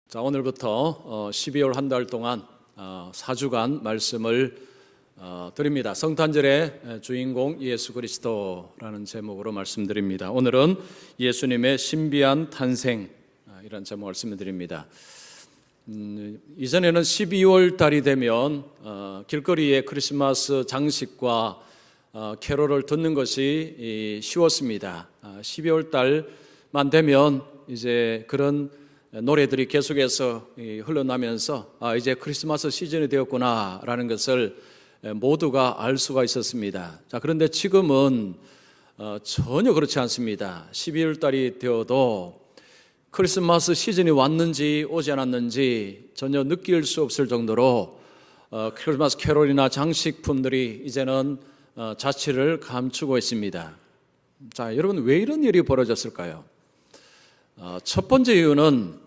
자, 오늘부터 12월 한 달 동안 4주간 말씀을 드립니다. 성탄절의 주인공 예수 그리스도라는 제목으로 말씀드립니다. 오늘은 예수님의 신비한 탄생 이런 제목 말씀드립니다. 이전에는 12월 달이 되면 길거리에 크리스마스 장식과 캐롤을 듣는 것이 쉬웠습니다. 12월 달만 되면 이제 그런 노래들이 계속해서 흘러나면서 이제 크리스마스 시즌이 되었구나라는 것을 모두가 알 수가 있었습니다. 자, 그런데 지금은 전혀 그렇지 않습니다. 12월 달이 되어도 크리스마스 시즌이 왔는지 오지 않았는지 전혀 느낄 수 없을 정도로 크리스마스 캐롤이나 장식품들이 이제는 자취를 감추고 있습니다. 자, 여러분, 왜 이런 일이 벌어졌을까요? 첫 번째 이유는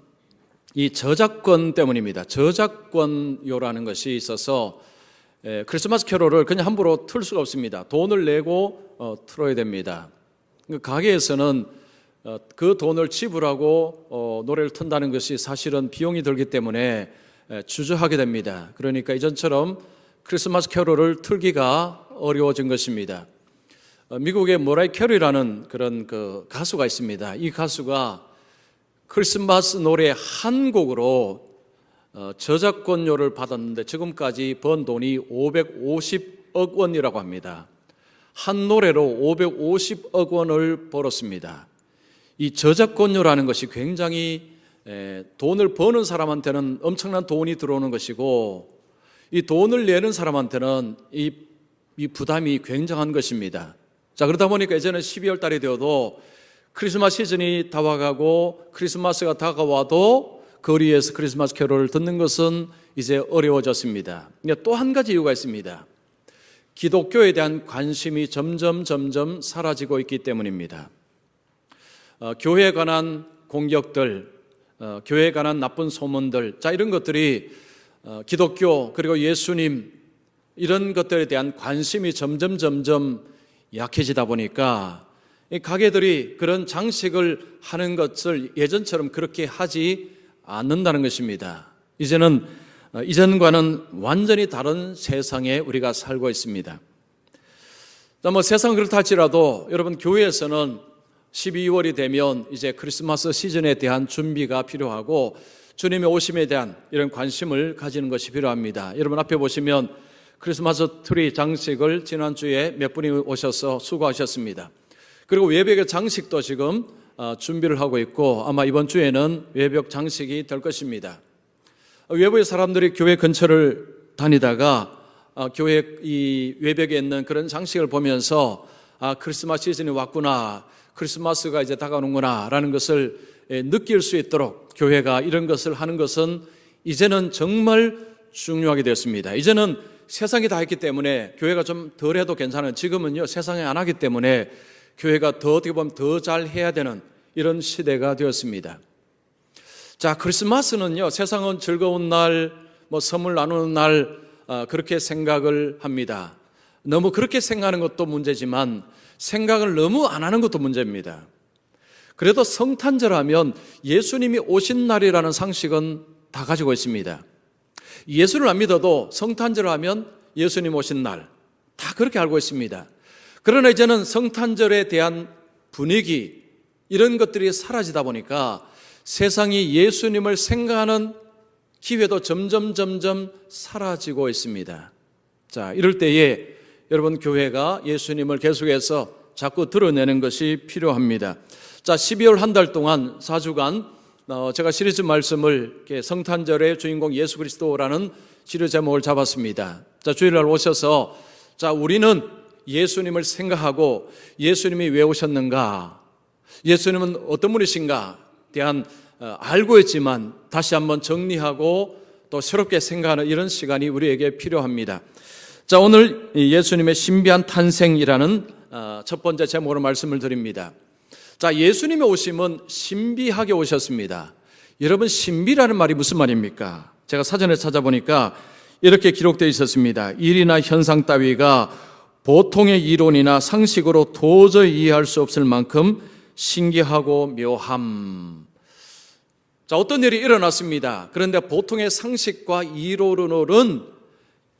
이 저작권 때문입니다. 저작권료라는 것이 있어서 크리스마스 캐롤을 그냥 함부로 틀 수가 없습니다. 돈을 내고 틀어야 됩니다. 가게에서는 그 돈을 지불하고 노래를 튼다는 것이 사실은 비용이 들기 때문에 주저하게 됩니다. 그러니까 이전처럼 크리스마스 캐롤을 틀기가 어려워진 것입니다. 미국의 모라이 캐리라는 그런 가수가 있습니다. 이 가수가 크리스마스 노래 한 곡으로 저작권료를 받았는데 지금까지 번 돈이 550억 원이라고 합니다. 한 노래로 550억 원을 벌었습니다. 이 저작권료라는 것이 굉장히 돈을 버는 사람한테는 엄청난 돈이 들어오는 것이고, 이 돈을 내는 사람한테는 이 부담이 굉장한 것입니다. 자, 그러다 보니까 이제는 12월 달이 되어도 크리스마스 시즌이 다가가고 크리스마스가 다가와도 거리에서 크리스마스 캐롤을 듣는 것은 이제 어려워졌습니다. 또 한 가지 이유가 있습니다. 기독교에 대한 관심이 점점 사라지고 있기 때문입니다. 교회에 관한 공격들, 교회에 관한 나쁜 소문들, 자, 이런 것들이 기독교 그리고 예수님 이런 것들에 대한 관심이 점점 약해지다 보니까 이 가게들이 그런 장식을 하는 것을 예전처럼 그렇게 하지 않는다는 것입니다. 이제는 이전과는 완전히 다른 세상에 우리가 살고 있습니다. 세상은 그렇다 할지라도 여러분, 교회에서는 12월이 되면 이제 크리스마스 시즌에 대한 준비가 필요하고 주님의 오심에 대한 이런 관심을 가지는 것이 필요합니다. 여러분, 앞에 보시면 크리스마스 트리 장식을 지난주에 몇 분이 오셔서 수고하셨습니다. 그리고 외벽의 장식도 지금 준비를 하고 있고 아마 이번 주에는 외벽 장식이 될 것입니다. 외부의 사람들이 교회 근처를 다니다가 교회 이 외벽에 있는 그런 장식을 보면서 크리스마스 시즌이 왔구나, 크리스마스가 이제 다가오는구나 라는 것을 느낄 수 있도록 교회가 이런 것을 하는 것은 이제는 정말 중요하게 되었습니다. 이제는 세상이 다 했기 때문에 교회가 좀 덜 해도 괜찮은, 지금은요 세상이 안 하기 때문에 교회가 어떻게 보면 더 잘 해야 되는 이런 시대가 되었습니다. 자, 크리스마스는요, 세상은 즐거운 날, 선물 나누는 날, 그렇게 생각을 합니다. 너무 그렇게 생각하는 것도 문제지만 생각을 너무 안 하는 것도 문제입니다. 그래도 성탄절 하면 예수님이 오신 날이라는 상식은 다 가지고 있습니다. 예수를 안 믿어도 성탄절 하면 예수님 오신 날, 다 그렇게 알고 있습니다. 그러나 이제는 성탄절에 대한 분위기, 이런 것들이 사라지다 보니까 세상이 예수님을 생각하는 기회도 점점 사라지고 있습니다. 자, 이럴 때에 여러분, 교회가 예수님을 계속해서 자꾸 드러내는 것이 필요합니다. 자, 12월 한 달 동안 4주간 제가 시리즈 말씀을 성탄절의 주인공 예수 그리스도라는 시리즈 제목을 잡았습니다. 자, 주일날 오셔서 자, 우리는 예수님을 생각하고 예수님이 왜 오셨는가, 예수님은 어떤 분이신가 대한 알고 있지만 다시 한번 정리하고 또 새롭게 생각하는 이런 시간이 우리에게 필요합니다. 자, 오늘 예수님의 신비한 탄생이라는 첫 번째 제목으로 말씀을 드립니다. 자, 예수님의 오심은 신비하게 오셨습니다. 여러분, 신비라는 말이 무슨 말입니까? 제가 사전에 찾아보니까 이렇게 기록되어 있었습니다. 일이나 현상 따위가 보통의 이론이나 상식으로 도저히 이해할 수 없을 만큼 신기하고 묘함. 자, 어떤 일이 일어났습니다. 그런데 보통의 상식과 이론으로는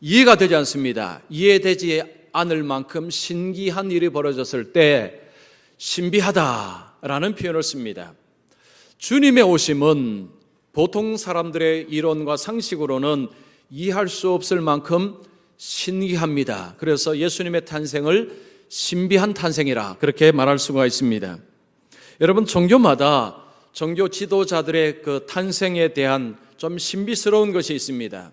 이해가 되지 않습니다. 이해되지 않을 만큼 신기한 일이 벌어졌을 때 신비하다라는 표현을 씁니다. 주님의 오심은 보통 사람들의 이론과 상식으로는 이해할 수 없을 만큼 신기합니다. 그래서 예수님의 탄생을 신비한 탄생이라 그렇게 말할 수가 있습니다. 여러분, 종교마다 종교 지도자들의 그 탄생에 대한 좀 신비스러운 것이 있습니다.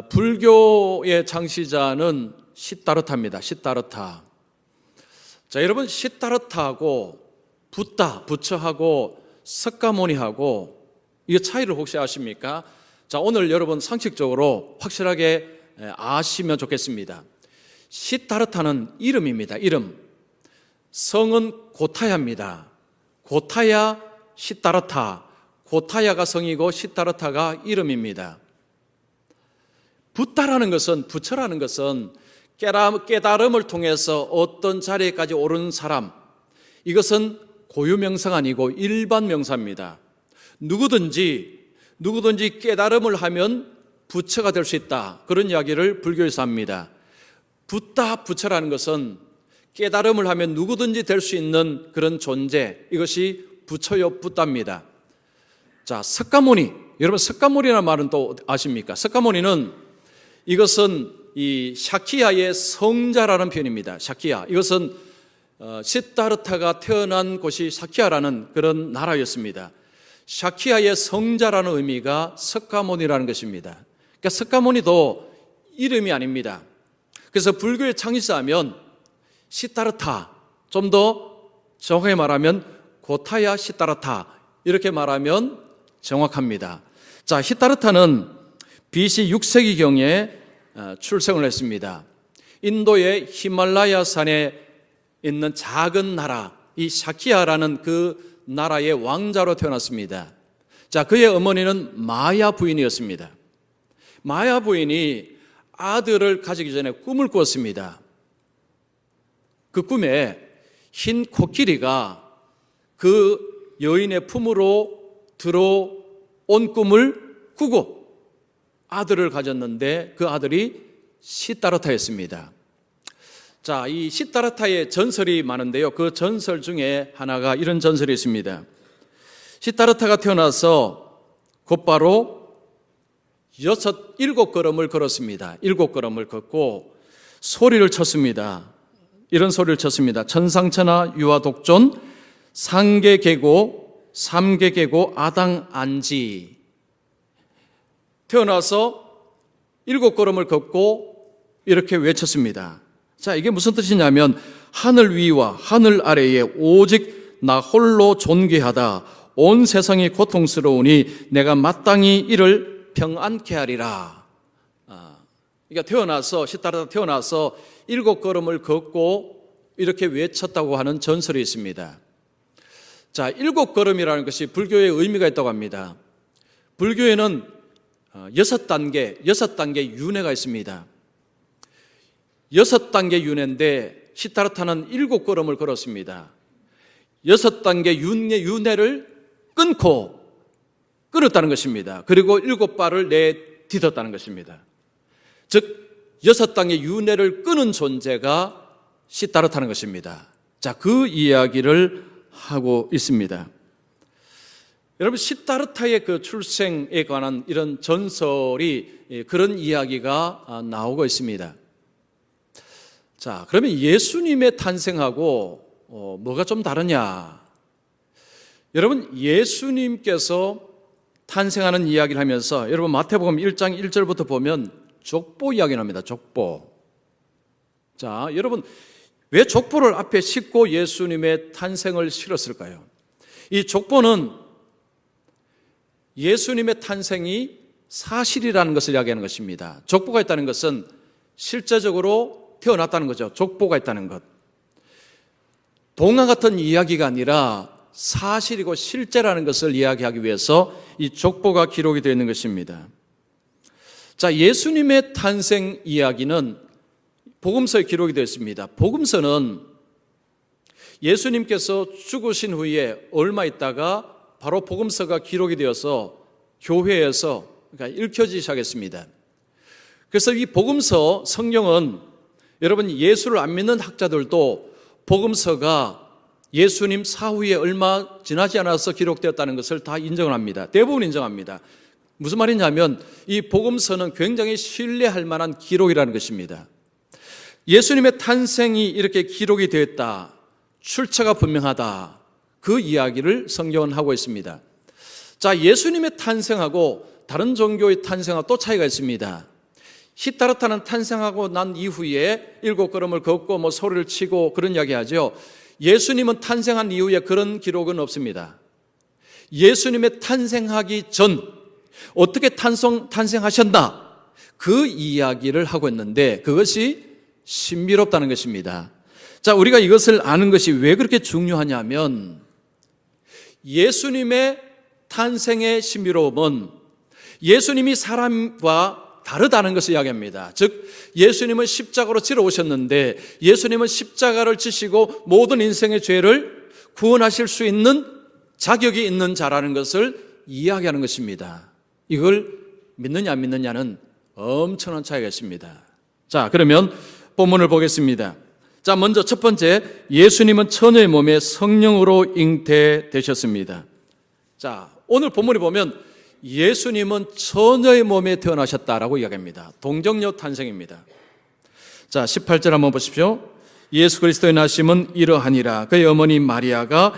불교의 창시자는 시다르타입니다. 시다르타. 자, 여러분, 시다르타하고 붓다, 부처하고 석가모니하고 이 차이를 혹시 아십니까? 자, 오늘 여러분 상식적으로 확실하게 아시면 좋겠습니다. 시다르타는 이름입니다. 이름. 성은 고타야입니다. 고타야 시다르타. 고타야가 성이고 시다르타가 이름입니다. 붓다라는 것은, 부처라는 것은 깨달음을 통해서 어떤 자리에까지 오른 사람, 이것은 고유명사가 아니고 일반 명사입니다. 누구든지 깨달음을 하면 부처가 될 수 있다, 그런 이야기를 불교에서 합니다. 붓다, 부처라는 것은 깨달음을 하면 누구든지 될 수 있는 그런 존재, 이것이 부처요 붓다입니다. 자, 석가모니, 여러분 석가모니라는 말은 또 아십니까? 석가모니는 이것은 이 샤키야의 성자라는 표현입니다. 샤키야, 이것은 시다르타가 태어난 곳이 샤키야라는 그런 나라였습니다. 샤키야의 성자라는 의미가 석가모니라는 것입니다. 그러니까 석가모니도 이름이 아닙니다. 그래서 불교의 창시자하면 시다르타, 좀 더 정확하게 말하면 고타야 시다르타, 이렇게 말하면 정확합니다. 자, 시다르타는 BC 6세기경에 출생을 했습니다. 인도의 히말라야 산에 있는 작은 나라, 이 샤키야라는 그 나라의 왕자로 태어났습니다. 자, 그의 어머니는 마야 부인이었습니다. 마야 부인이 아들을 가지기 전에 꿈을 꾸었습니다. 그 꿈에 흰 코끼리가 그 여인의 품으로 들어온 꿈을 꾸고 아들을 가졌는데 그 아들이 시다르타였습니다. 자, 이 시다르타의 전설이 많은데요. 그 전설 중에 하나가 이런 전설이 있습니다. 시다르타가 태어나서 곧바로 7걸음을 걸었습니다. 7걸음을 걷고 소리를 쳤습니다. 이런 소리를 쳤습니다. 천상천하 유아독존 상계계고 삼계계고 아당안지. 태어나서 7걸음을 걷고 이렇게 외쳤습니다. 자, 이게 무슨 뜻이냐면 하늘 위와 하늘 아래에 오직 나 홀로 존귀하다. 온 세상이 고통스러우니 내가 마땅히 이를 평안케 하리라. 그러니까 태어나서, 시다르타 태어나서 7걸음을 걷고 이렇게 외쳤다고 하는 전설이 있습니다. 자, 7걸음이라는 것이 불교의 의미가 있다고 합니다. 불교에는 6단계 윤회가 있습니다. 6단계 윤회인데 시다르타는 7걸음을 걸었습니다. 6단계 윤회를 끊었다는 것입니다. 그리고 7발을 내딛었다는 것입니다. 즉 6단계 윤회를 끊은 존재가 시다르타는 것입니다. 자, 그 이야기를 하고 있습니다. 여러분, 시다르타의 그 출생에 관한 이런 전설이, 그런 이야기가 나오고 있습니다. 자, 그러면 예수님의 탄생하고 뭐가 좀 다르냐? 여러분, 예수님께서 탄생하는 이야기를 하면서 여러분 마태복음 1장 1절부터 보면 족보 이야기 납니다. 족보. 자, 여러분, 왜 족보를 앞에 싣고 예수님의 탄생을 실었을까요? 이 족보는 예수님의 탄생이 사실이라는 것을 이야기하는 것입니다. 족보가 있다는 것은 실제적으로 태어났다는 거죠. 족보가 있다는 것. 동화 같은 이야기가 아니라 사실이고 실제라는 것을 이야기하기 위해서 이 족보가 기록이 되어 있는 것입니다. 자, 예수님의 탄생 이야기는 복음서에 기록이 되어 있습니다. 복음서는 예수님께서 죽으신 후에 얼마 있다가 바로 복음서가 기록이 되어서 교회에서 그러니까 읽혀지기 시작했습니다. 그래서 이 복음서 성경은 여러분 예수를 안 믿는 학자들도 복음서가 예수님 사후에 얼마 지나지 않아서 기록되었다는 것을 다 인정을 합니다. 대부분 인정합니다. 무슨 말이냐면 이 복음서는 굉장히 신뢰할 만한 기록이라는 것입니다. 예수님의 탄생이 이렇게 기록이 되었다, 출처가 분명하다, 그 이야기를 성경은 하고 있습니다. 자, 예수님의 탄생하고 다른 종교의 탄생하고 또 차이가 있습니다. 시타르타는 탄생하고 난 이후에 7걸음을 걷고 소리를 치고 그런 이야기 하죠. 예수님은 탄생한 이후에 그런 기록은 없습니다. 예수님의 탄생하기 전 어떻게 탄생하셨나, 그 이야기를 하고 있는데 그것이 신비롭다는 것입니다. 자, 우리가 이것을 아는 것이 왜 그렇게 중요하냐면 예수님의 탄생의 신비로움은 예수님이 사람과 다르다는 것을 이야기합니다. 즉 예수님은 십자가로 지러 오셨는데 예수님은 십자가를 지시고 모든 인생의 죄를 구원하실 수 있는 자격이 있는 자라는 것을 이야기하는 것입니다. 이걸 믿느냐 안 믿느냐는 엄청난 차이가 있습니다. 자, 그러면 본문을 보겠습니다. 자, 먼저 첫 번째, 예수님은 처녀의 몸에 성령으로 잉태되셨습니다. 자, 오늘 본문에 보면 예수님은 처녀의 몸에 태어나셨다라고 이야기합니다. 동정녀 탄생입니다. 자, 18절 한번 보십시오. 예수 그리스도의 나심은 이러하니라. 그의 어머니 마리아가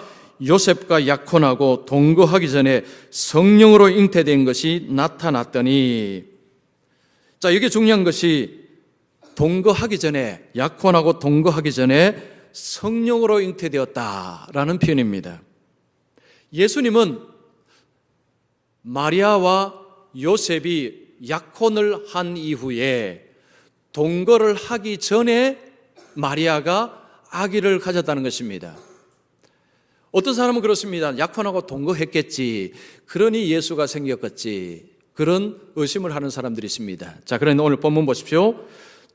요셉과 약혼하고 동거하기 전에 성령으로 잉태된 것이 나타났더니, 자, 이게 중요한 것이 동거하기 전에, 약혼하고 동거하기 전에 성령으로 잉태되었다라는 표현입니다. 예수님은 마리아와 요셉이 약혼을 한 이후에 동거를 하기 전에 마리아가 아기를 가졌다는 것입니다. 어떤 사람은 그렇습니다. 약혼하고 동거했겠지, 그러니 예수가 생겼겠지, 그런 의심을 하는 사람들이 있습니다. 자, 그런데 오늘 본문 보십시오.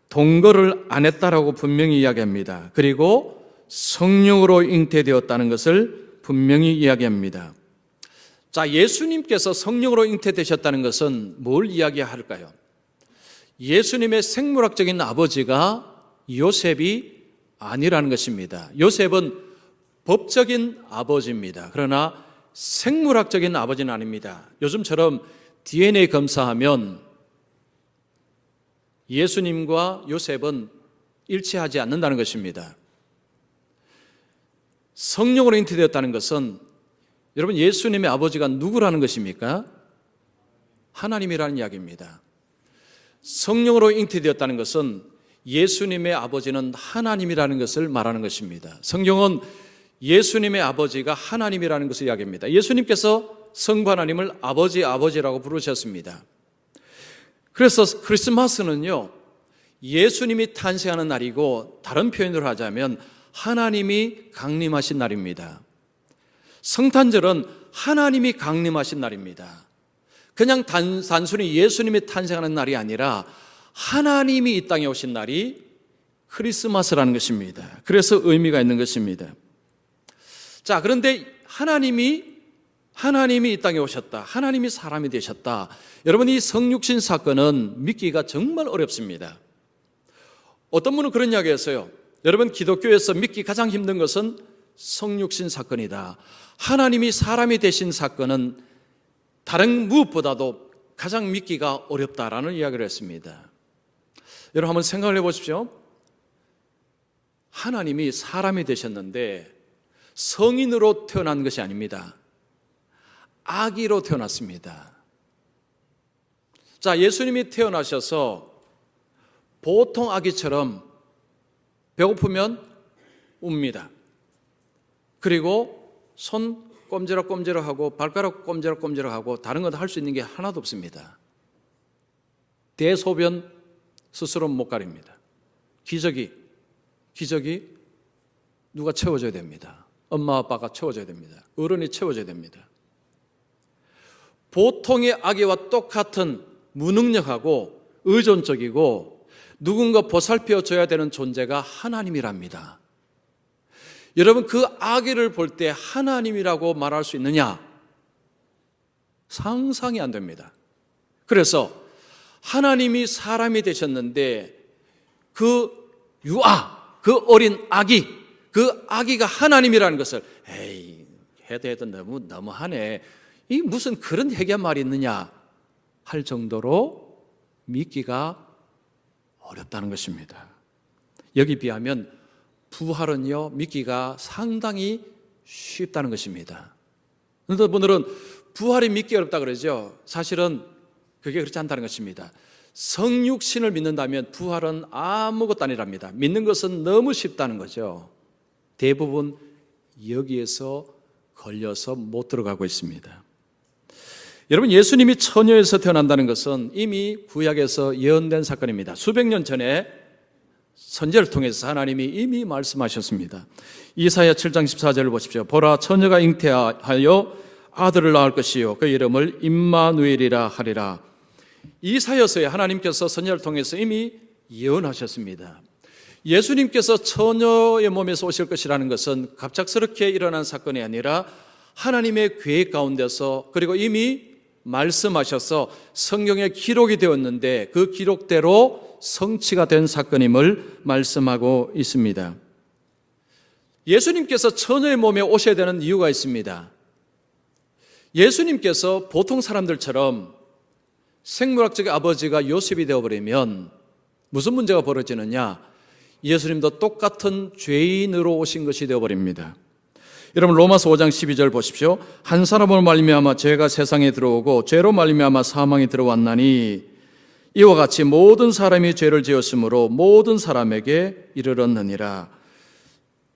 동거를 안 했다라고 분명히 이야기합니다. 그리고 성령으로 잉태되었다는 것을 분명히 이야기합니다. 자, 예수님께서 성령으로 잉태되셨다는 것은 뭘 이야기할까요? 예수님의 생물학적인 아버지가 요셉이 아니라는 것입니다. 요셉은 법적인 아버지입니다. 그러나 생물학적인 아버지는 아닙니다. 요즘처럼 DNA 검사하면 예수님과 요셉은 일치하지 않는다는 것입니다. 성령으로 잉태되었다는 것은 여러분, 예수님의 아버지가 누구라는 것입니까? 하나님이라는 이야기입니다. 성령으로 잉태되었다는 것은 예수님의 아버지는 하나님이라는 것을 말하는 것입니다. 성경은 예수님의 아버지가 하나님이라는 것을 이야기합니다. 예수님께서 성부 하나님을 아버지라고 부르셨습니다. 그래서 크리스마스는요, 예수님이 탄생하는 날이고 다른 표현으로 하자면 하나님이 강림하신 날입니다. 성탄절은 하나님이 강림하신 날입니다. 그냥 단순히 예수님이 탄생하는 날이 아니라 하나님이 이 땅에 오신 날이 크리스마스라는 것입니다. 그래서 의미가 있는 것입니다. 자, 그런데 하나님이 이 땅에 오셨다, 하나님이 사람이 되셨다, 여러분, 이 성육신 사건은 믿기가 정말 어렵습니다. 어떤 분은 그런 이야기 했어요. 여러분, 기독교에서 믿기 가장 힘든 것은 성육신 사건이다. 하나님이 사람이 되신 사건은 다른 무엇보다도 가장 믿기가 어렵다라는 이야기를 했습니다. 여러분, 한번 생각을 해보십시오. 하나님이 사람이 되셨는데 성인으로 태어난 것이 아닙니다. 아기로 태어났습니다. 자, 예수님이 태어나셔서 보통 아기처럼 배고프면 웁니다. 그리고 손 꼼지락꼼지락하고 발가락 꼼지락꼼지락하고 다른 건 할 수 있는 게 하나도 없습니다. 대소변 스스로 못 가립니다. 기저귀 누가 채워줘야 됩니다. 엄마 아빠가 채워줘야 됩니다. 어른이 채워줘야 됩니다. 보통의 아기와 똑같은 무능력하고 의존적이고 누군가 보살펴줘야 되는 존재가 하나님이랍니다. 여러분, 그 아기를 볼 때 하나님이라고 말할 수 있느냐? 상상이 안 됩니다. 그래서 하나님이 사람이 되셨는데 그 그 어린 아기, 그 아기가 하나님이라는 것을 해도 너무하네. 이 무슨 그런 해괴한 말이 있느냐 할 정도로 믿기가 어렵다는 것입니다. 여기 비하면 부활은요, 믿기가 상당히 쉽다는 것입니다. 그런데 분들은 부활이 믿기 어렵다 그러죠. 사실은 그게 그렇지 않다는 것입니다. 성육신을 믿는다면 부활은 아무것도 아니랍니다. 믿는 것은 너무 쉽다는 거죠. 대부분 여기에서 걸려서 못 들어가고 있습니다. 여러분, 예수님이 처녀에서 태어난다는 것은 이미 구약에서 예언된 사건입니다. 수백 년 전에 선지자를 통해서 하나님이 이미 말씀하셨습니다. 이사야 7장 14절을 보십시오. 보라, 처녀가 잉태하여 아들을 낳을 것이요 그 이름을 임마누엘이라 하리라. 이사야서에 하나님께서 선지자를 통해서 이미 예언하셨습니다. 예수님께서 처녀의 몸에서 오실 것이라는 것은 갑작스럽게 일어난 사건이 아니라 하나님의 계획 가운데서, 그리고 이미 말씀하셔서 성경에 기록이 되었는데 그 기록대로 성취가 된 사건임을 말씀하고 있습니다. 예수님께서 처녀의 몸에 오셔야 되는 이유가 있습니다. 예수님께서 보통 사람들처럼 생물학적 아버지가 요셉이 되어버리면 무슨 문제가 벌어지느냐? 예수님도 똑같은 죄인으로 오신 것이 되어버립니다. 여러분, 로마서 5장 12절 보십시오. 한 사람으로 말미암아 죄가 세상에 들어오고 죄로 말미암아 사망이 들어왔나니 이와 같이 모든 사람이 죄를 지었으므로 모든 사람에게 이르렀느니라.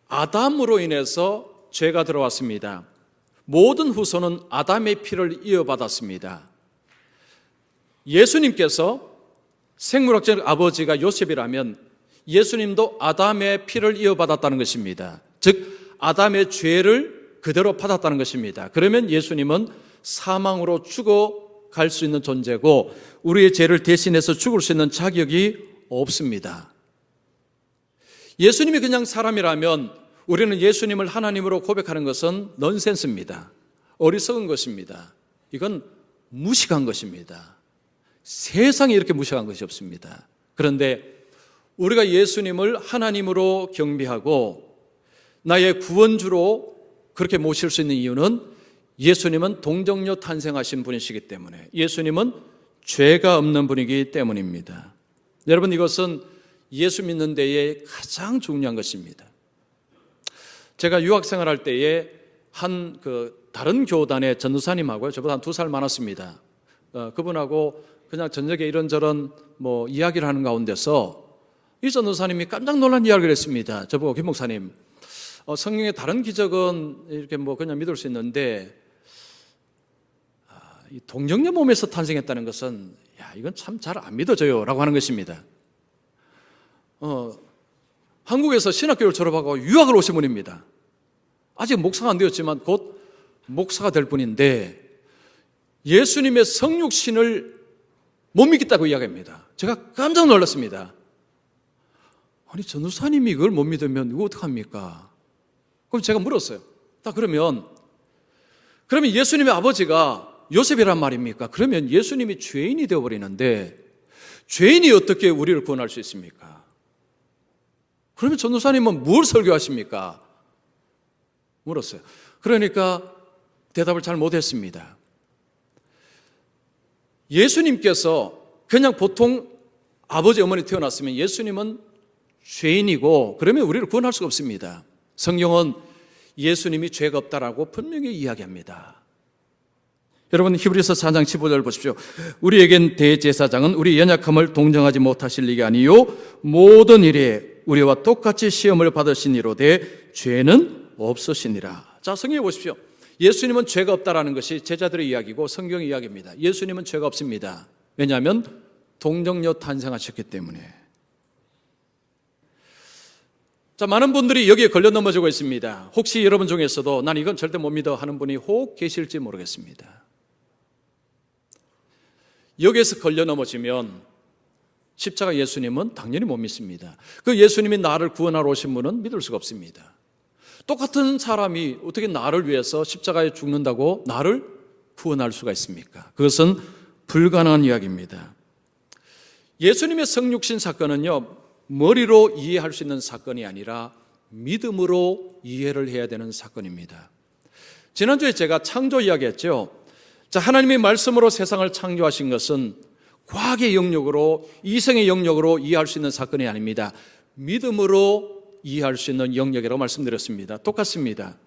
아담으로 인해서 죄가 들어왔습니다. 모든 후손은 아담의 피를 이어받았습니다. 예수님께서 생물학적 아버지가 요셉이라면 예수님도 아담의 피를 이어받았다는 것입니다. 즉 아담의 죄를 그대로 받았다는 것입니다. 그러면 예수님은 사망으로 죽어갈 수 있는 존재고 우리의 죄를 대신해서 죽을 수 있는 자격이 없습니다. 예수님이 그냥 사람이라면 우리는 예수님을 하나님으로 고백하는 것은 넌센스입니다. 어리석은 것입니다. 이건 무식한 것입니다. 세상에 이렇게 무식한 것이 없습니다. 그런데 우리가 예수님을 하나님으로 경배하고 나의 구원주로 그렇게 모실 수 있는 이유는 예수님은 동정녀 탄생하신 분이시기 때문에, 예수님은 죄가 없는 분이기 때문입니다. 여러분, 이것은 예수 믿는 데에 가장 중요한 것입니다. 제가 유학생활 할 때에 다른 교단의 전도사님하고요, 저보다 한 2살 많았습니다. 그분하고 그냥 저녁에 이런저런 이야기를 하는 가운데서 이 전도사님이 깜짝 놀란 이야기를 했습니다. 저보고, 김 목사님, 성경의 다른 기적은 이렇게 그냥 믿을 수 있는데 이 동정녀 몸에서 탄생했다는 것은 이건 참 잘 안 믿어져요 라고 하는 것입니다. 한국에서 신학교를 졸업하고 유학을 오신 분입니다. 아직 목사가 안 되었지만 곧 목사가 될 분인데 예수님의 성육신을 못 믿겠다고 이야기합니다. 제가 깜짝 놀랐습니다. 아니, 전도사님이 이걸 못 믿으면 이거 어떡합니까? 그럼 제가 물었어요. 그러면 예수님의 아버지가 요셉이란 말입니까? 그러면 예수님이 죄인이 되어버리는데 죄인이 어떻게 우리를 구원할 수 있습니까? 그러면 전도사님은 뭘 설교하십니까? 물었어요. 그러니까 대답을 잘 못했습니다. 예수님께서 그냥 보통 아버지 어머니 태어났으면 예수님은 죄인이고 그러면 우리를 구원할 수가 없습니다. 성경은 예수님이 죄가 없다라고 분명히 이야기합니다. 여러분, 히브리서 4장 15절 보십시오. 우리에겐 대제사장은 우리 연약함을 동정하지 못하실 리가 아니요 모든 일에 우리와 똑같이 시험을 받으신 이로되 죄는 없으시니라. 자, 성경에 보십시오. 예수님은 죄가 없다라는 것이 제자들의 이야기고 성경의 이야기입니다. 예수님은 죄가 없습니다. 왜냐하면 동정녀 탄생하셨기 때문에. 자, 많은 분들이 여기에 걸려 넘어지고 있습니다. 혹시 여러분 중에서도 난 이건 절대 못 믿어 하는 분이 혹 계실지 모르겠습니다. 여기에서 걸려 넘어지면 십자가 예수님은 당연히 못 믿습니다. 그 예수님이 나를 구원하러 오신 분은 믿을 수가 없습니다. 똑같은 사람이 어떻게 나를 위해서 십자가에 죽는다고 나를 구원할 수가 있습니까? 그것은 불가능한 이야기입니다. 예수님의 성육신 사건은요, 머리로 이해할 수 있는 사건이 아니라 믿음으로 이해를 해야 되는 사건입니다. 지난주에 제가 창조 이야기했죠. 자, 하나님의 말씀으로 세상을 창조하신 것은 과학의 영역으로, 이성의 영역으로 이해할 수 있는 사건이 아닙니다. 믿음으로 이해할 수 있는 영역이라고 말씀드렸습니다. 똑같습니다.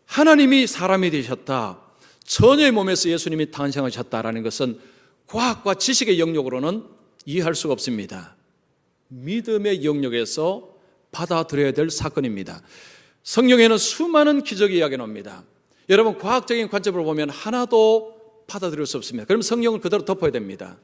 하나님이 사람이 되셨다, 처녀의 몸에서 예수님이 탄생하셨다라는 것은 과학과 지식의 영역으로는 이해할 수가 없습니다. 믿음의 영역에서 받아들여야 될 사건입니다. 성경에는 수많은 기적의 이야기가 나옵니다. 여러분, 과학적인 관점으로 보면 하나도 받아들일 수 없습니다. 그럼 성경을 그대로 덮어야 됩니다.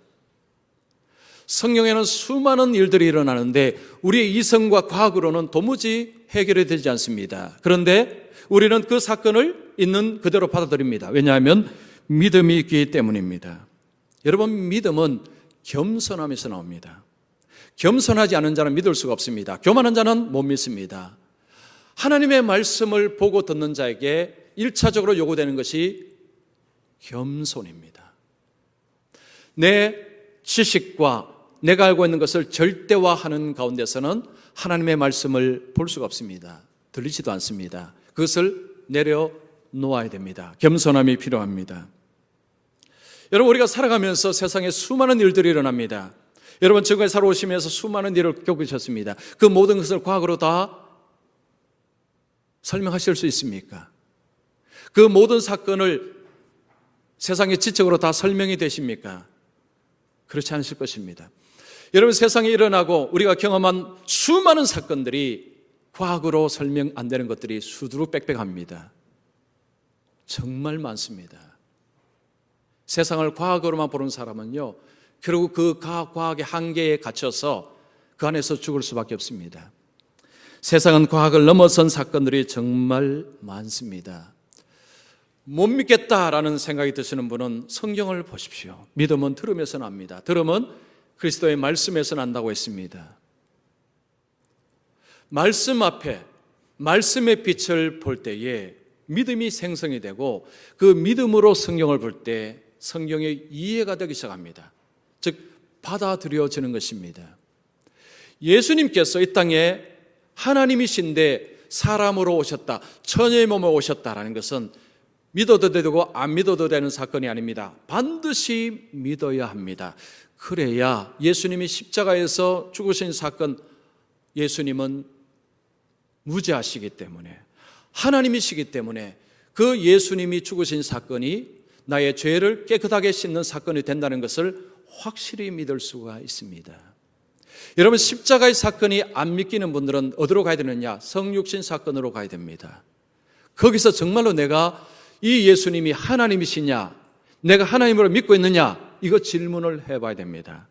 성경에는 수많은 일들이 일어나는데 우리의 이성과 과학으로는 도무지 해결이 되지 않습니다. 그런데 우리는 그 사건을 있는 그대로 받아들입니다. 왜냐하면 믿음이 있기 때문입니다. 여러분, 믿음은 겸손함에서 나옵니다. 겸손하지 않은 자는 믿을 수가 없습니다. 교만한 자는 못 믿습니다. 하나님의 말씀을 보고 듣는 자에게 1차적으로 요구되는 것이 겸손입니다. 내 지식과 내가 알고 있는 것을 절대화하는 가운데서는 하나님의 말씀을 볼 수가 없습니다. 들리지도 않습니다. 그것을 내려놓아야 됩니다. 겸손함이 필요합니다. 여러분, 우리가 살아가면서 세상에 수많은 일들이 일어납니다. 여러분, 지금까지 살아오시면서 수많은 일을 겪으셨습니다. 그 모든 것을 과학으로 다 설명하실 수 있습니까? 그 모든 사건을 세상의 지적으로 다 설명이 되십니까? 그렇지 않으실 것입니다. 여러분, 세상에 일어나고 우리가 경험한 수많은 사건들이 과학으로 설명 안 되는 것들이 수두룩 빽빽합니다. 정말 많습니다. 세상을 과학으로만 보는 사람은요, 결국 그 과학의 한계에 갇혀서 그 안에서 죽을 수밖에 없습니다. 세상은 과학을 넘어선 사건들이 정말 많습니다. 못 믿겠다라는 생각이 드시는 분은 성경을 보십시오. 믿음은 들음에서 납니다. 들음은 그리스도의 말씀에서 난다고 했습니다. 말씀 앞에 말씀의 빛을 볼 때에 믿음이 생성이 되고 그 믿음으로 성경을 볼 때 성경의 이해가 되기 시작합니다. 즉 받아들여지는 것입니다. 예수님께서 이 땅에 하나님이신데 사람으로 오셨다, 처녀의 몸에 오셨다라는 것은 믿어도 되고 안 믿어도 되는 사건이 아닙니다. 반드시 믿어야 합니다. 그래야 예수님이 십자가에서 죽으신 사건, 예수님은 무죄하시기 때문에, 하나님이시기 때문에 그 예수님이 죽으신 사건이 나의 죄를 깨끗하게 씻는 사건이 된다는 것을 확실히 믿을 수가 있습니다. 여러분, 십자가의 사건이 안 믿기는 분들은 어디로 가야 되느냐? 성육신 사건으로 가야 됩니다. 거기서 정말로 내가 이 예수님이 하나님이시냐, 내가 하나님으로 믿고 있느냐, 이거 질문을 해봐야 됩니다.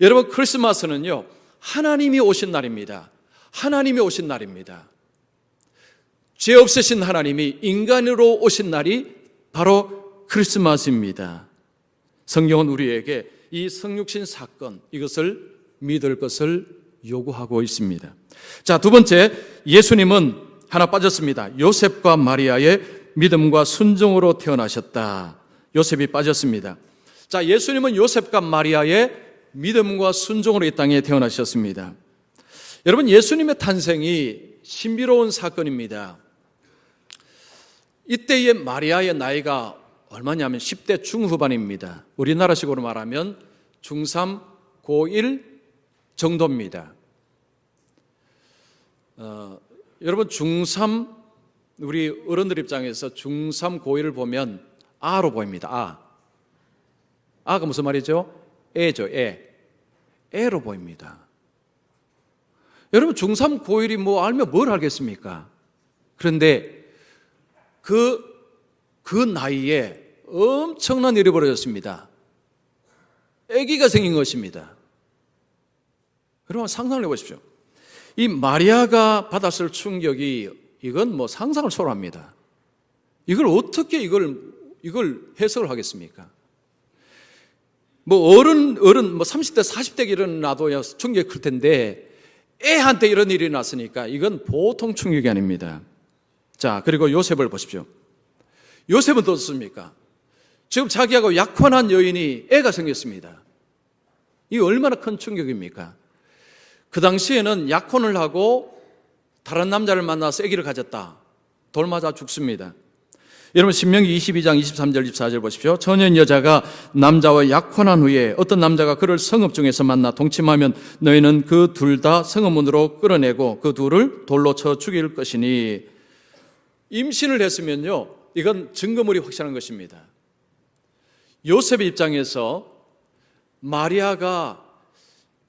여러분, 크리스마스는요, 하나님이 오신 날입니다. 하나님이 오신 날입니다. 죄 없으신 하나님이 인간으로 오신 날이 바로 크리스마스입니다. 성경은 우리에게 이 성육신 사건, 이것을 믿을 것을 요구하고 있습니다. 자, 두 번째, 예수님은 하나 빠졌습니다. 요셉과 마리아의 믿음과 순종으로 태어나셨다. 요셉이 빠졌습니다. 자, 예수님은 요셉과 마리아의 믿음과 순종으로 이 땅에 태어나셨습니다. 여러분, 예수님의 탄생이 신비로운 사건입니다. 이때의 마리아의 나이가 얼마냐면 10대 중후반입니다. 우리나라식으로 말하면 중3, 고1 정도입니다. 여러분, 중3, 우리 어른들 입장에서 중3, 고1을 보면 아로 보입니다. 아가 무슨 말이죠? 애죠, 애로 보입니다. 여러분, 중3, 고1이 뭐 알면 뭘 알겠습니까? 그런데 그 나이에 엄청난 일이 벌어졌습니다. 아기가 생긴 것입니다. 여러분, 상상을 해보십시오. 이 마리아가 받았을 충격이, 이건 뭐 상상을 초월합니다. 이걸 어떻게 이걸 해석을 하겠습니까? 뭐 어른 뭐 30대 40대 일어나도 충격이 클 텐데 애한테 이런 일이 났으니까 이건 보통 충격이 아닙니다. 자, 그리고 요셉을 보십시오. 요셉은 어떻습니까? 지금 자기하고 약혼한 여인이 애가 생겼습니다. 이게 얼마나 큰 충격입니까? 그 당시에는 약혼을 하고 다른 남자를 만나서 아기를 가졌다. 돌 맞아 죽습니다. 여러분 신명기 22장 23절 24절 보십시오. 처녀인 여자가 남자와 약혼한 후에 어떤 남자가 그를 성읍 중에서 만나 동침하면 너희는 그 둘 다 성읍문으로 끌어내고 그 둘을 돌로 쳐 죽일 것이니, 임신을 했으면요 이건 증거물이 확실한 것입니다. 요셉의 입장에서 마리아가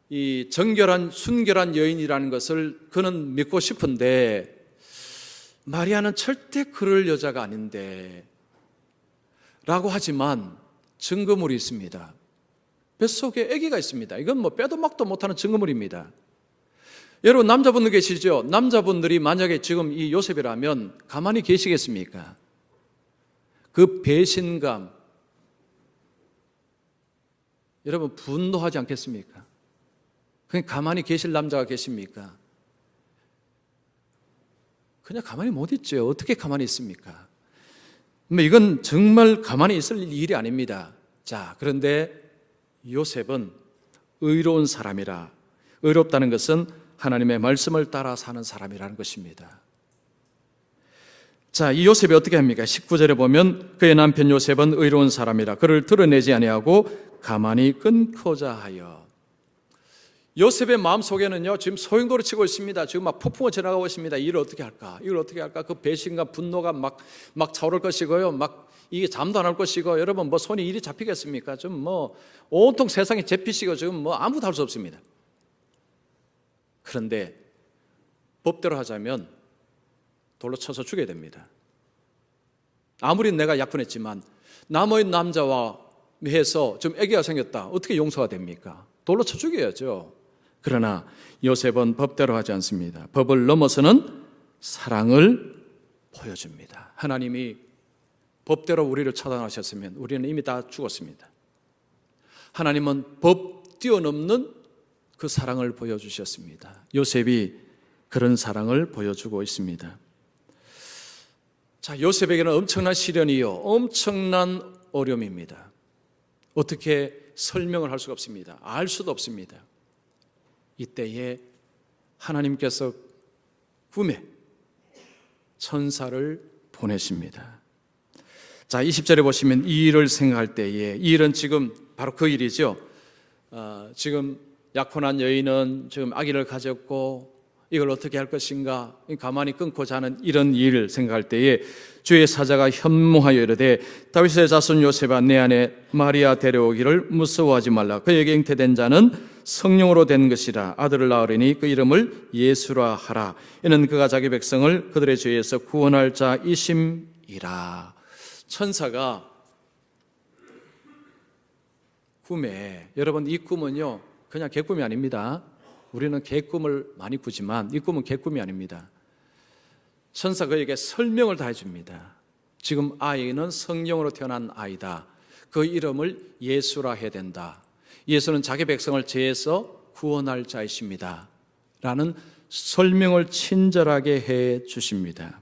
이 정결한 순결한 여인이라는 것을 그는 믿고 싶은데, 마리아는 절대 그럴 여자가 아닌데 라고 하지만 증거물이 있습니다. 뱃속에 아기가 있습니다. 이건 뭐 빼도 막도 못하는 증거물입니다. 여러분 남자분들 계시죠? 남자분들이 만약에 지금 이 요셉이라면 가만히 계시겠습니까? 그 배신감, 여러분 분노하지 않겠습니까? 그냥 가만히 계실 남자가 계십니까? 그냥 가만히 못 있죠. 어떻게 가만히 있습니까? 이건 정말 가만히 있을 일이 아닙니다. 자, 그런데 요셉은 의로운 사람이라, 의롭다는 것은 하나님의 말씀을 따라 사는 사람이라는 것입니다. 자, 이 요셉이 어떻게 합니까? 19절에 보면 그의 남편 요셉은 의로운 사람이라 그를 드러내지 아니하고 가만히 끊고자 하여. 요셉의 마음속에는요 지금 소용돌이 치고 있습니다. 지금 막 폭풍을 지나가고 있습니다. 이걸 어떻게 할까? 이걸 어떻게 할까? 그 배신과 분노가 막 차오를 것이고요. 막 이게 잠도 안 올 것이고, 여러분 뭐 손이 이리 잡히겠습니까? 좀 뭐 온통 세상에 잡히시고 지금 뭐 아무도 할 수 없습니다. 그런데 법대로 하자면 돌로 쳐서 죽여야 됩니다. 아무리 내가 약혼했지만 남의 남자와 해서 좀 아기가 생겼다. 어떻게 용서가 됩니까? 돌로 쳐 죽여야죠. 그러나 요셉은 법대로 하지 않습니다. 법을 넘어서는 사랑을 보여줍니다. 하나님이 법대로 우리를 처단하셨으면 우리는 이미 다 죽었습니다. 하나님은 법 뛰어넘는 그 사랑을 보여주셨습니다. 요셉이 그런 사랑을 보여주고 있습니다. 자, 요셉에게는 엄청난 시련이요, 엄청난 어려움입니다. 어떻게 설명을 할 수가 없습니다. 알 수도 없습니다. 이때에 하나님께서 꿈에 천사를 보내십니다. 자, 20절에 보시면 이 일을 생각할 때에, 이 일은 지금 바로 그 일이죠. 지금 약혼한 여인은 지금 아기를 가졌고 이걸 어떻게 할 것인가 가만히 끊고자 하는 이런 일을 생각할 때에 주의 사자가 현몽하여 이르되 다윗의 자손 요셉아 내 아내 마리아 데려오기를 무서워하지 말라. 그에게 잉태된 자는 성령으로 된 것이라. 아들을 낳으리니 그 이름을 예수라 하라. 이는 그가 자기 백성을 그들의 죄에서 구원할 자이심이라. 천사가 꿈에, 여러분 이 꿈은요 그냥 개꿈이 아닙니다. 우리는 개꿈을 많이 꾸지만 이 꿈은 개꿈이 아닙니다. 천사 그에게 설명을 다 해줍니다. 지금 아이는 성령으로 태어난 아이다. 그 이름을 예수라 해야 된다. 예수는 자기 백성을 죄에서 구원할 자이십니다. 라는 설명을 친절하게 해 주십니다.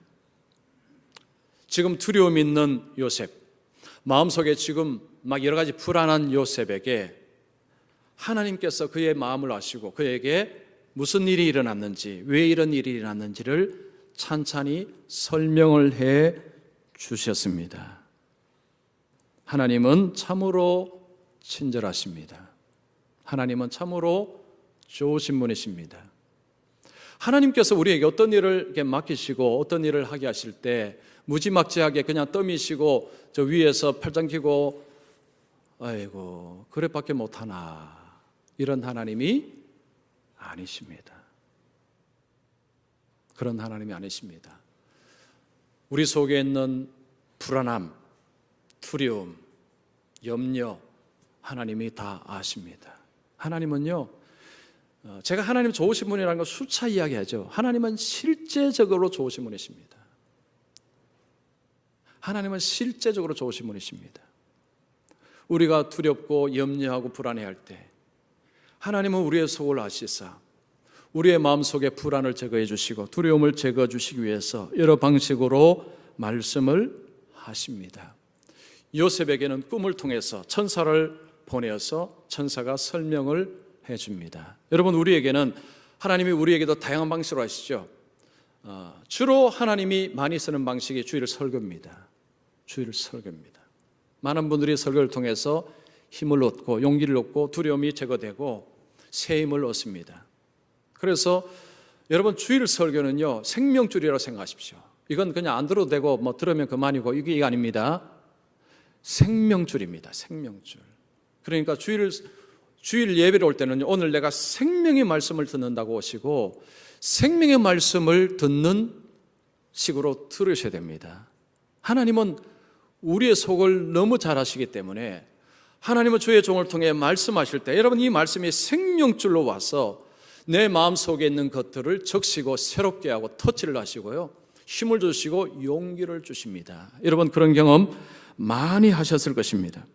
지금 두려움 있는 요셉, 마음속에 지금 막 여러 가지 불안한 요셉에게 하나님께서 그의 마음을 아시고 그에게 무슨 일이 일어났는지, 왜 이런 일이 일어났는지를 찬찬히 설명을 해 주셨습니다. 하나님은 참으로 친절하십니다. 하나님은 참으로 좋으신 분이십니다. 하나님께서 우리에게 어떤 일을 이렇게 맡기시고 어떤 일을 하게 하실 때 무지막지하게 그냥 떠미시고 저 위에서 팔짱 끼고 아이고 그래밖에 못하나, 이런 하나님이 아니십니다. 그런 하나님이 아니십니다. 우리 속에 있는 불안함, 두려움, 염려, 하나님이 다 아십니다. 하나님은요, 제가 하나님 좋으신 분이라는 걸 수차 이야기하죠. 하나님은 실제적으로 좋으신 분이십니다. 하나님은 실제적으로 좋으신 분이십니다. 우리가 두렵고 염려하고 불안해할 때 하나님은 우리의 속을 아시사 우리의 마음속에 불안을 제거해 주시고 두려움을 제거해 주시기 위해서 여러 방식으로 말씀을 하십니다. 요셉에게는 꿈을 통해서 천사를 보내어서 천사가 설명을 해줍니다. 여러분, 우리에게는 하나님이 우리에게도 다양한 방식으로 하시죠. 주로 하나님이 많이 쓰는 방식이 주일 설교입니다. 주일 설교입니다. 많은 분들이 설교를 통해서 힘을 얻고 용기를 얻고 두려움이 제거되고 새 힘을 얻습니다. 그래서 여러분, 주일 설교는요, 생명줄이라고 생각하십시오. 이건 그냥 안 들어도 되고 뭐 들으면 그만이고 이게 아닙니다. 생명줄입니다. 생명줄. 그러니까 주일 예배를 올 때는 오늘 내가 생명의 말씀을 듣는다고 오시고 생명의 말씀을 듣는 식으로 들으셔야 됩니다. 하나님은 우리의 속을 너무 잘 아시기 때문에 하나님은 주의 종을 통해 말씀하실 때 여러분, 이 말씀이 생명줄로 와서 내 마음속에 있는 것들을 적시고 새롭게 하고 터치를 하시고요, 힘을 주시고 용기를 주십니다. 여러분, 그런 경험 많이 하셨을 것입니다.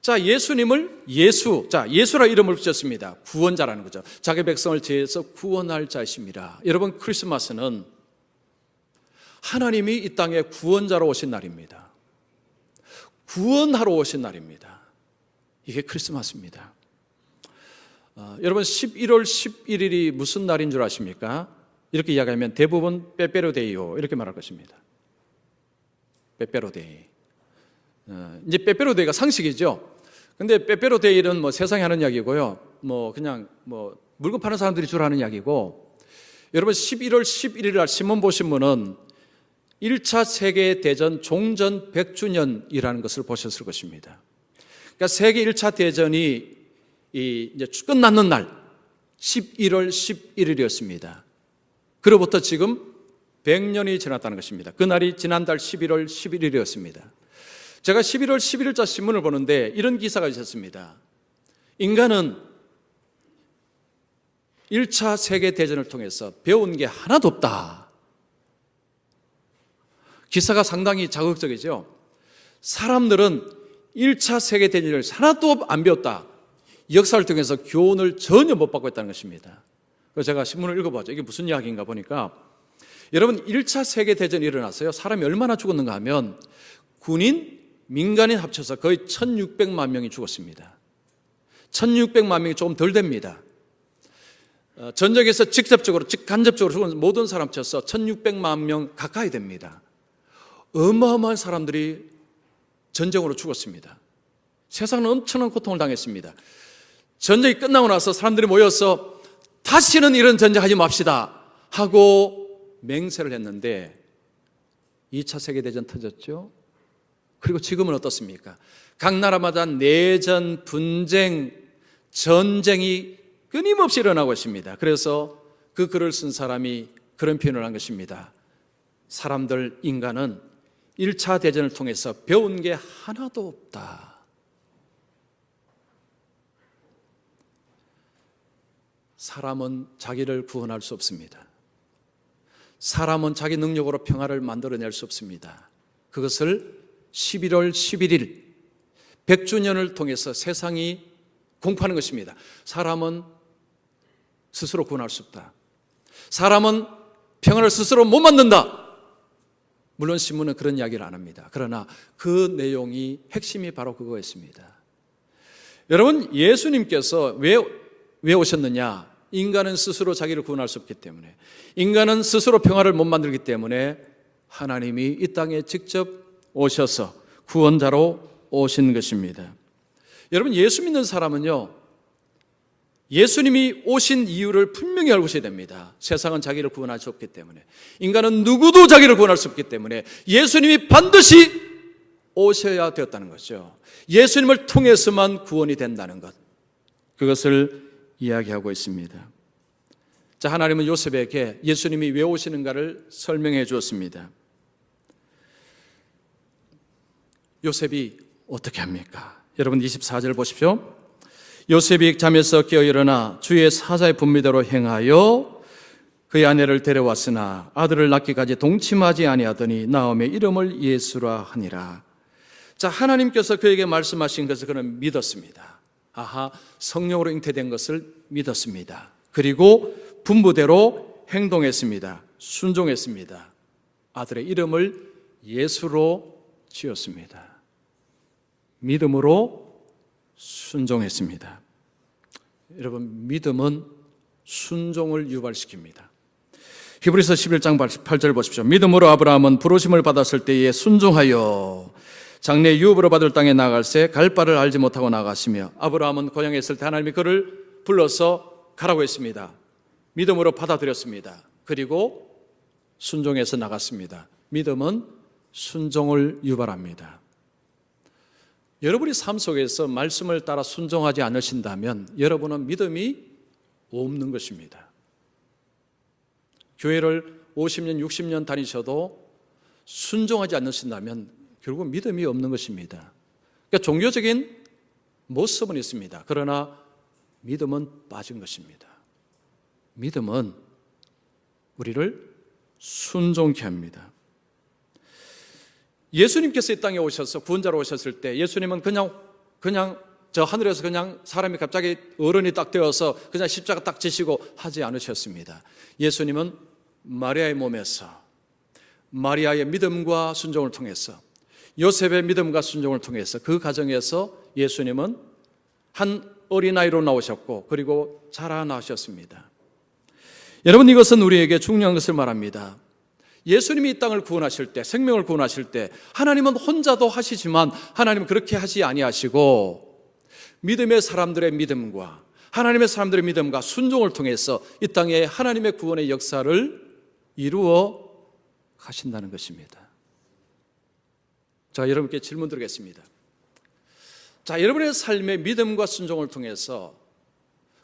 자, 예수라 이름을 붙였습니다. 구원자라는 거죠. 자기 백성을 죄에서 구원할 자이십니다. 여러분, 크리스마스는 하나님이 이 땅에 구원자로 오신 날입니다. 구원하러 오신 날입니다. 이게 크리스마스입니다. 여러분, 11월 11일이 무슨 날인 줄 아십니까? 이렇게 이야기하면 대부분 빼빼로데이요 이렇게 말할 것입니다. 빼빼로데이. 이제 빼빼로데이가 상식이죠. 근데 빼빼로데이는 뭐 세상에 하는 이야기고요, 뭐 그냥 뭐 물건 파는 사람들이 주로 하는 이야기고, 여러분 11월 11일 날 신문 보신 분은 1차 세계대전 종전 100주년이라는 것을 보셨을 것입니다. 그러니까 세계 1차 대전이 이제 끝났는 날 11월 11일이었습니다. 그로부터 지금 100년이 지났다는 것입니다. 그날이 지난달 11월 11일이었습니다. 제가 11월 11일자 신문을 보는데 이런 기사가 있었습니다. 인간은 1차 세계대전을 통해서 배운 게 하나도 없다. 기사가 상당히 자극적이죠. 사람들은 1차 세계대전을 하나도 안 배웠다. 역사를 통해서 교훈을 전혀 못 받고 있다는 것입니다. 그래서 제가 신문을 읽어봤죠. 이게 무슨 이야기인가 보니까, 여러분 1차 세계대전이 일어났어요. 사람이 얼마나 죽었는가 하면 군인, 민간인 합쳐서 거의 1600만 명이 죽었습니다. 1600만 명이 조금 덜 됩니다. 전쟁에서 직접적으로, 간접적으로 죽은 모든 사람 합쳐서 1600만 명 가까이 됩니다. 어마어마한 사람들이 전쟁으로 죽었습니다. 세상은 엄청난 고통을 당했습니다. 전쟁이 끝나고 나서 사람들이 모여서 다시는 이런 전쟁하지 맙시다 하고 맹세를 했는데 2차 세계대전 터졌죠. 그리고 지금은 어떻습니까? 각 나라마다 내전, 분쟁, 전쟁이 끊임없이 일어나고 있습니다. 그래서 그 글을 쓴 사람이 그런 표현을 한 것입니다. 사람들, 인간은 1차 대전을 통해서 배운 게 하나도 없다. 사람은 자기를 구원할 수 없습니다. 사람은 자기 능력으로 평화를 만들어낼 수 없습니다. 그것을 11월 11일 100주년을 통해서 세상이 공포하는 것입니다. 사람은 스스로 구원할 수 없다. 사람은 평화를 스스로 못 만든다. 물론 신문은 그런 이야기를 안 합니다. 그러나 그 내용이 핵심이 바로 그거였습니다. 여러분, 예수님께서 왜 오셨느냐? 인간은 스스로 자기를 구원할 수 없기 때문에, 인간은 스스로 평화를 못 만들기 때문에 하나님이 이 땅에 직접 오셔서 구원자로 오신 것입니다. 여러분, 예수 믿는 사람은요, 예수님이 오신 이유를 분명히 알고 있어야 됩니다. 세상은 자기를 구원할 수 없기 때문에, 인간은 누구도 자기를 구원할 수 없기 때문에 예수님이 반드시 오셔야 되었다는 거죠. 예수님을 통해서만 구원이 된다는 것, 그것을 이야기하고 있습니다. 자, 하나님은 요셉에게 예수님이 왜 오시는가를 설명해 주었습니다. 요셉이 어떻게 합니까? 여러분 24절 보십시오. 요셉이 잠에서 깨어 일어나 주의 사자의 분미대로 행하여 그의 아내를 데려왔으나 아들을 낳기까지 동침하지 아니하더니 나음의 이름을 예수라 하니라. 자, 하나님께서 그에게 말씀하신 것을 그는 믿었습니다. 아하, 성령으로 잉태된 것을 믿었습니다. 그리고 분부대로 행동했습니다. 순종했습니다. 아들의 이름을 예수로 지었습니다. 믿음으로 순종했습니다. 여러분, 믿음은 순종을 유발시킵니다. 히브리서 11장 8절 보십시오. 믿음으로 아브라함은 부르심을 받았을 때에 순종하여 장래 유업으로 받을 땅에 나갈새 갈 바를 알지 못하고 나갔으며, 아브라함은 고향에 있을 때 하나님이 그를 불러서 가라고 했습니다. 믿음으로 받아들였습니다. 그리고 순종해서 나갔습니다. 믿음은 순종을 유발합니다. 여러분이 삶 속에서 말씀을 따라 순종하지 않으신다면 여러분은 믿음이 없는 것입니다. 교회를 50년, 60년 다니셔도 순종하지 않으신다면 결국 믿음이 없는 것입니다. 그러니까 종교적인 모습은 있습니다. 그러나 믿음은 빠진 것입니다. 믿음은 우리를 순종케 합니다. 예수님께서 이 땅에 오셔서 구원자로 오셨을 때 예수님은 그냥 저 하늘에서 그냥 사람이 갑자기 어른이 딱 되어서 그냥 십자가 딱 지시고 하지 않으셨습니다. 예수님은 마리아의 몸에서 마리아의 믿음과 순종을 통해서 요셉의 믿음과 순종을 통해서 그 가정에서 예수님은 한 어린아이로 나오셨고 그리고 자라나셨습니다. 여러분, 이것은 우리에게 중요한 것을 말합니다. 예수님이 이 땅을 구원하실 때, 생명을 구원하실 때 하나님은 혼자도 하시지만 하나님은 그렇게 하지 아니하시고 믿음의 사람들의 믿음과 하나님의 사람들의 믿음과 순종을 통해서 이 땅에 하나님의 구원의 역사를 이루어 가신다는 것입니다. 자, 여러분께 질문 드리겠습니다. 자, 여러분의 삶의 믿음과 순종을 통해서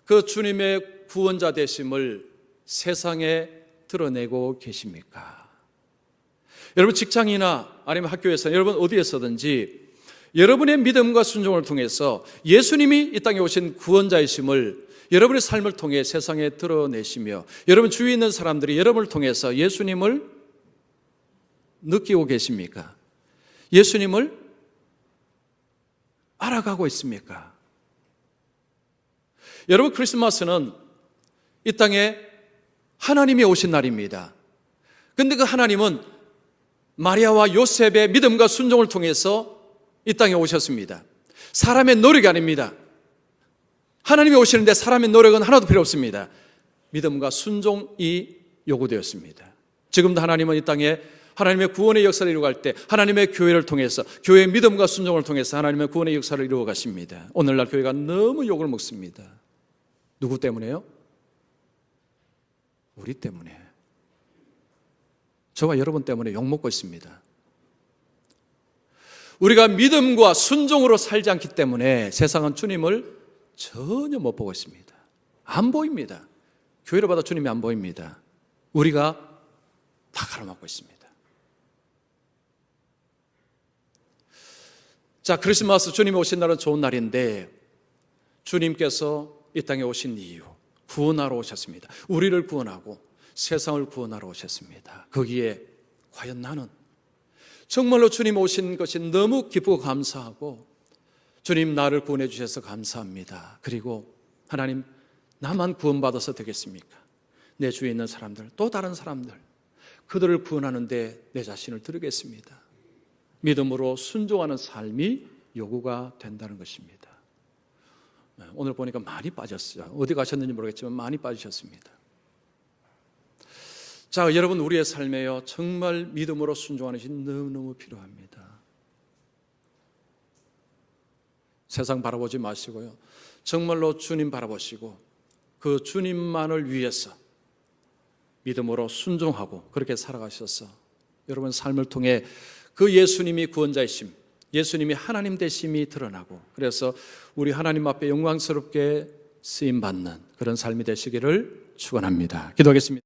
그 주님의 구원자 되심을 세상에 드러내고 계십니까? 여러분 직장이나 아니면 학교에서 여러분 어디에서든지 여러분의 믿음과 순종을 통해서 예수님이 이 땅에 오신 구원자이심을 여러분의 삶을 통해 세상에 드러내시며 여러분 주위에 있는 사람들이 여러분을 통해서 예수님을 느끼고 계십니까? 예수님을 알아가고 있습니까? 여러분, 크리스마스는 이 땅에 하나님이 오신 날입니다. 그런데 그 하나님은 마리아와 요셉의 믿음과 순종을 통해서 이 땅에 오셨습니다. 사람의 노력이 아닙니다. 하나님이 오시는데 사람의 노력은 하나도 필요 없습니다. 믿음과 순종이 요구되었습니다. 지금도 하나님은 이 땅에 하나님의 구원의 역사를 이루어갈 때 하나님의 교회를 통해서 교회의 믿음과 순종을 통해서 하나님의 구원의 역사를 이루어 가십니다. 오늘날 교회가 너무 욕을 먹습니다. 누구 때문에요? 우리 때문에. 저와 여러분 때문에 욕먹고 있습니다. 우리가 믿음과 순종으로 살지 않기 때문에 세상은 주님을 전혀 못 보고 있습니다. 안 보입니다. 교회를 받아 주님이 안 보입니다. 우리가 다 가로막고 있습니다. 자, 크리스마스 주님이 오신 날은 좋은 날인데 주님께서 이 땅에 오신 이유, 구원하러 오셨습니다. 우리를 구원하고 세상을 구원하러 오셨습니다. 거기에 과연 나는 정말로 주님 오신 것이 너무 기쁘고 감사하고 주님 나를 구원해 주셔서 감사합니다. 그리고 하나님 나만 구원받아서 되겠습니까? 내 주위에 있는 사람들, 또 다른 사람들, 그들을 구원하는데 내 자신을 드리겠습니다. 믿음으로 순종하는 삶이 요구가 된다는 것입니다. 오늘 보니까 많이 빠졌어요. 어디 가셨는지 모르겠지만 많이 빠지셨습니다. 자, 여러분, 우리의 삶에요 정말 믿음으로 순종하는 것이 너무너무 필요합니다. 세상 바라보지 마시고요, 정말로 주님 바라보시고 그 주님만을 위해서 믿음으로 순종하고 그렇게 살아가셔서 여러분 삶을 통해 그 예수님이 구원자이심, 예수님이 하나님 되심이 드러나고 그래서 우리 하나님 앞에 영광스럽게 쓰임받는 그런 삶이 되시기를 축원합니다. 기도하겠습니다.